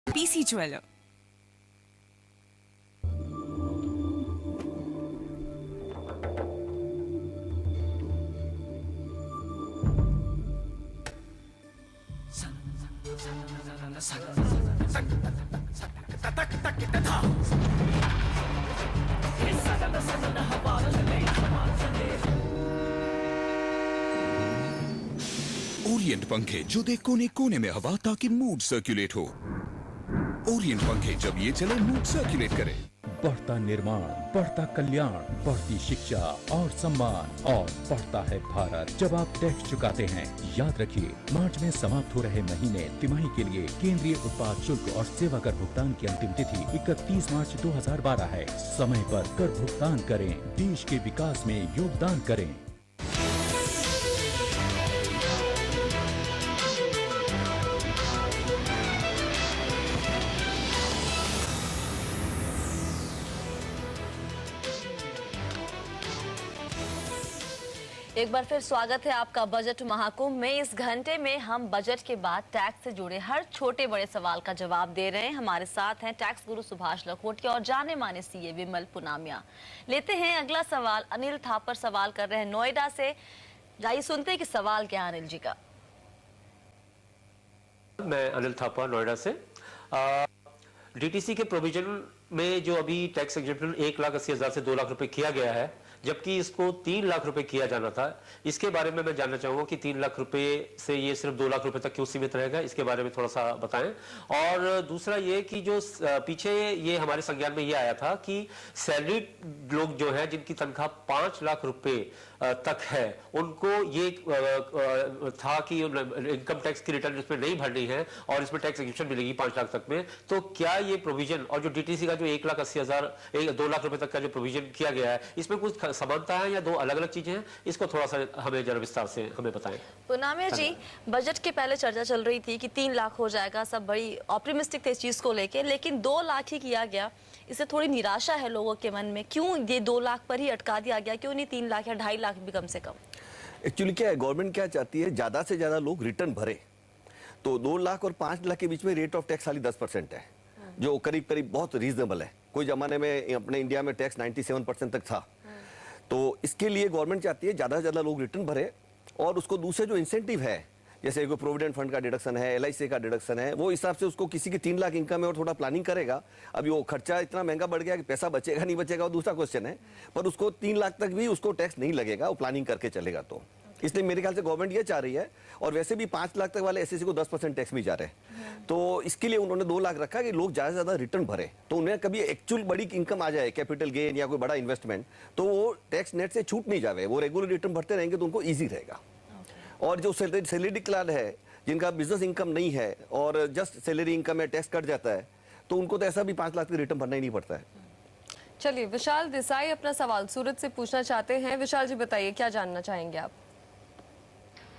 PC Jeweler. Orient पंखे जो दे कोने कोने में हवा ताकि मूड सर्कुलेट हो। ओरिएंट पंखे जब ये चले मूड सर्कुलेट करे। बढ़ता निर्माण, बढ़ता कल्याण, बढ़ती शिक्षा और सम्मान और बढ़ता है भारत। जब आप टैक्स चुकाते हैं, याद रखिए मार्च में समाप्त हो रहे महीने तिमाही के लिए केंद्रीय उत्पाद शुल्क और सेवा कर भुगतान की अंतिम तिथि 31 मार्च 2012 है। समय पर कर भुगतान करें, देश के विकास में योगदान करें। एक बार फिर स्वागत है आपका बजट महाकुंभ में। इस घंटे में हम बजट के बाद टैक्स से जुड़े हर छोटे बड़े सवाल का जवाब दे रहे हैं। हमारे साथ हैं टैक्स गुरु सुभाष लखोटिया और जाने माने सीए विमल पुनामिया। लेते हैं अगला सवाल। अनिल थापर सवाल कर रहे हैं नोएडा से। जाइए सुनते हैं कि सवाल क्या है अनिल जी का। मैं अनिल थापर नोएडा से। डीटीसी के प्रोविजन में जो अभी टैक्स एग्जेम्पशन 1,80,000 से 2 लाख रुपए किया गया है, जबकि इसको 3 लाख रुपए किया जाना था, इसके बारे में मैं जानना चाहूंगा कि 3 लाख रुपए से ये सिर्फ 2 लाख रुपए तक क्यों सीमित रहेगा, इसके बारे में थोड़ा सा बताएं। और दूसरा ये कि जो पीछे ये हमारे संज्ञान में ये आया था कि सैलरीड लोग जो है जिनकी तनख्वाह 5 लाख रुपए तक है, उनको ये था कि इनकम टैक्स की रिटर्न इसमें नहीं भरनी है और इसमें टैक्स एग्जेम्पशन मिलेगी 5 लाख तक में। तो क्या ये प्रोविजन और जो डीटीसी का जो 1,80,000 2 लाख रुपए तक का जो प्रोविजन किया गया है, इसमें कुछ समानता है या दो अलग अलग चीजें हैं? इसको थोड़ा सा हमें जरा विस्तार से हमें बताएं। पुनामिया जी, बजट के पहले चर्चा चल रही थी कि 3 लाख हो जाएगा, सब बड़ी ऑप्टिमिस्टिक थे इस चीज को लेके, लेकिन 2 लाख ही किया गया। इससे थोड़ी निराशा है लोगों के मन में। क्यों ये 2 लाख पर ही अटका दिया गया, क्यों नहीं 3 लाख या 2.5 लाख भी कम से कम? एक्चुअली क्या है, गवर्नमेंट क्या चाहती है, ज्यादा से ज्यादा लोग रिटर्न भरे। तो 2 लाख और 5 लाख के बीच में रेट ऑफ टैक्स खाली 10% है, जो करीब करीब बहुत रीजनेबल है। कोई जमाने में अपने इंडिया में टैक्स 97% तक था। तो इसके लिए गवर्नमेंट चाहती है ज्यादा से ज्यादा लोग रिटर्न भरे और उसको दूसरे जो इंसेंटिव है, जैसे कोई प्रोविडेंट फंड का डिडक्शन है, LIC का डिडक्शन है, वो हिसाब से उसको किसी की 3 लाख इनकम है और थोड़ा प्लानिंग करेगा। अभी वो खर्चा इतना महंगा बढ़ गया कि पैसा बचेगा नहीं बचेगा वो दूसरा क्वेश्चन है, पर उसको 3 लाख तक भी उसको टैक्स नहीं लगेगा, वो प्लानिंग करके चलेगा। तो इसलिए मेरे ख्याल से गवर्नमेंट ये चाह रही है। और वैसे भी 5 लाख तक वाले एसएससी को 10% टैक्स भी जा रहे हैं, तो इसके लिए उन्होंने 2 लाख रखा कि लोग ज्यादा से ज्यादा रिटर्न भरे, तो उन्हें कभी एक्चुअल बड़ी इनकम आ जाए, कैपिटल गेन या कोई बड़ा इन्वेस्टमेंट, तो वो टैक्स नेट से छूट नहीं जावे, वो रेगुलर रिटर्न भरते रहेंगे तो उनको ईजी रहेगा। और जो सैलरी डिक्लार्ड है, जिनका बिजनेस इनकम नहीं है और जस्ट सैलरी इनकम है, टैक्स कट जाता है, तो उनको तो ऐसा भी 5 लाख का रिटर्न भरना ही नहीं पड़ता है। चलिए, विशाल देसाई अपना सवाल सूरत से पूछना चाहते हैं। विशाल जी बताइए, क्या जानना चाहेंगे आप?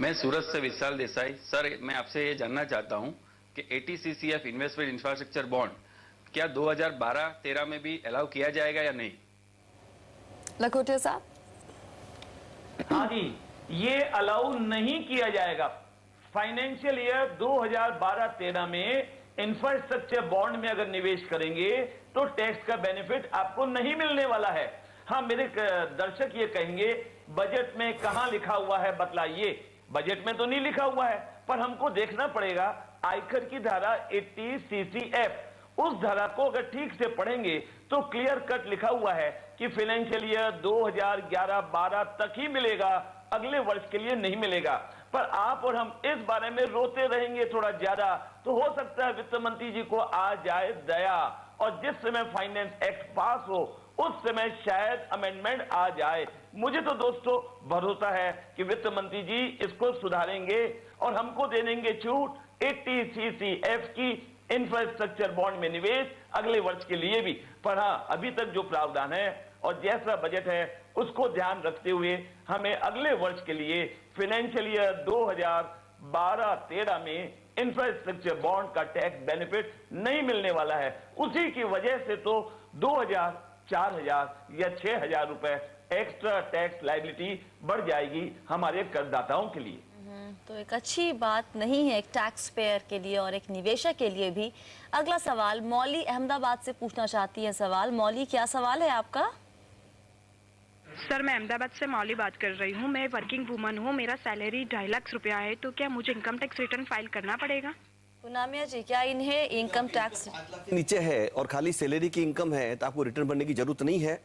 मैं सूरत से विशाल देसाई। सर, मैं आपसे ये जानना चाहता हूं कि ATCCF इन्वेस्टमेंट इंफ्रास्ट्रक्चर बॉन्ड क्या 2012-13 में भी अलाउ किया जाएगा या नहीं? लखोटिया साहब। हाँ जी, ये अलाउ नहीं किया जाएगा। फाइनेंशियल ईयर 2012-13 में इंफ्रास्ट्रक्चर बॉन्ड में अगर निवेश करेंगे तो टैक्स का बेनिफिट आपको नहीं मिलने वाला है। हाँ, मेरे दर्शक ये कहेंगे बजट में कहां लिखा हुआ है, बतलाइए। बजट में तो नहीं लिखा हुआ है, पर हमको देखना पड़ेगा आयकर की धारा 80CCF, उस धारा को अगर ठीक से पढ़ेंगे तो क्लियर कट लिखा हुआ है कि फाइनेंशियल ईयर 2011-12 तक ही मिलेगा, अगले वर्ष के लिए नहीं मिलेगा। पर आप और हम इस बारे में रोते रहेंगे थोड़ा ज्यादा, तो हो सकता है वित्त मंत्री जी को आ जाए दया और जिस समय फाइनेंस एक्ट पास हो उस समय शायद अमेंडमेंट आ जाए। मुझे तो दोस्तों भरोसा है कि वित्त मंत्री जी इसको सुधारेंगे और हमको दे देंगे छूट 80CCF की इंफ्रास्ट्रक्चर बॉन्ड में निवेश अगले वर्ष के लिए भी। पर हाँ, अभी तक जो प्रावधान है और जैसा बजट है उसको ध्यान रखते हुए हमें अगले वर्ष के लिए फाइनेंशियल ईयर 2012-13 में इंफ्रास्ट्रक्चर बॉन्ड का टैक्स बेनिफिट नहीं मिलने वाला है। उसी की वजह से तो 2,000, 4,000 या 6,000 रुपए एक्स्ट्रा टैक्स लायबिलिटी बढ़ जाएगी हमारे करदाताओं के लिए। तो एक अच्छी बात नहीं है एक टैक्स पेयर के लिए और एक निवेशक के लिए भी। अगला सवाल मौली अहमदाबाद से पूछना चाहती है सवाल। मौली, क्या सवाल है आपका? सर, मैं अहमदाबाद से मौली बात कर रही हूँ। मैं वर्किंग वुमन हूँ, मेरा सैलरी 2.5 लाख रुपया है, तो क्या मुझे इनकम टैक्स रिटर्न फाइल करना पड़ेगा? पूनमिया जी, क्या इन्हें इनकम टैक्स नीचे है और खाली सैलरी की इनकम है तो आपको रिटर्न भरने की जरूरत नहीं है,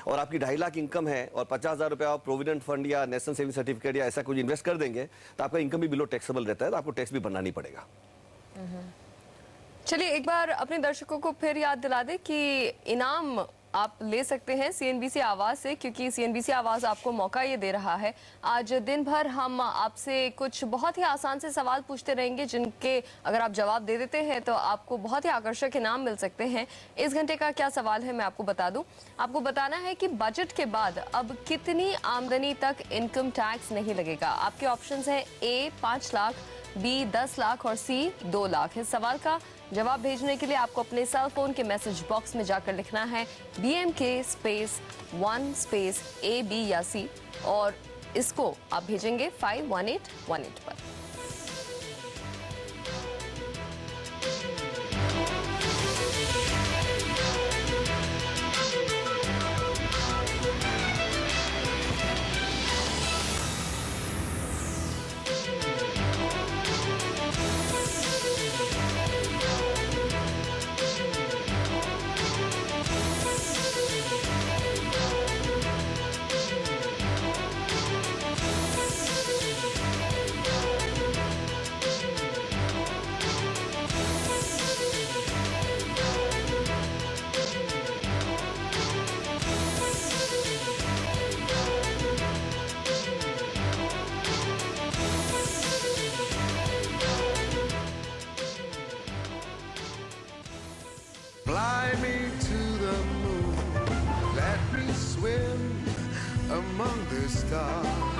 और आपकी 2.5 लाख इनकम है और 50,000 रुपया आप प्रोविडेंट फंड या नेशनल सेविंग सर्टिफिकेट या ऐसा कुछ इन्वेस्ट कर देंगे तो आपका इनकम भी बिलो टैक्सेबल रहता है, तो आपको टैक्स भी भरना नहीं पड़ेगा। चलिए एक बार अपने दर्शकों को फिर याद दिला दें कि इनाम आप ले सकते हैं सीएनबीसी आवाज से, क्योंकि सीएनबीसी आवाज आपको मौका ये दे रहा है। आज दिन भर हम आपसे कुछ बहुत ही आसान से सवाल पूछते रहेंगे जिनके अगर आप जवाब दे देते हैं तो आपको बहुत ही आकर्षक इनाम मिल सकते हैं। इस घंटे का क्या सवाल है मैं आपको बता दूं। आपको बताना है कि बजट के बाद अब कितनी आमदनी तक इनकम टैक्स नहीं लगेगा। आपके ऑप्शन है ए 5 लाख, बी 10 लाख और सी 2 लाख। इस सवाल का जवाब भेजने के लिए आपको अपने सेल फोन के मैसेज बॉक्स में जाकर लिखना है BMK space 1 space A, B या C, और इसको आप भेजेंगे 51818 पर। Fly me to the moon, let me swim among the stars.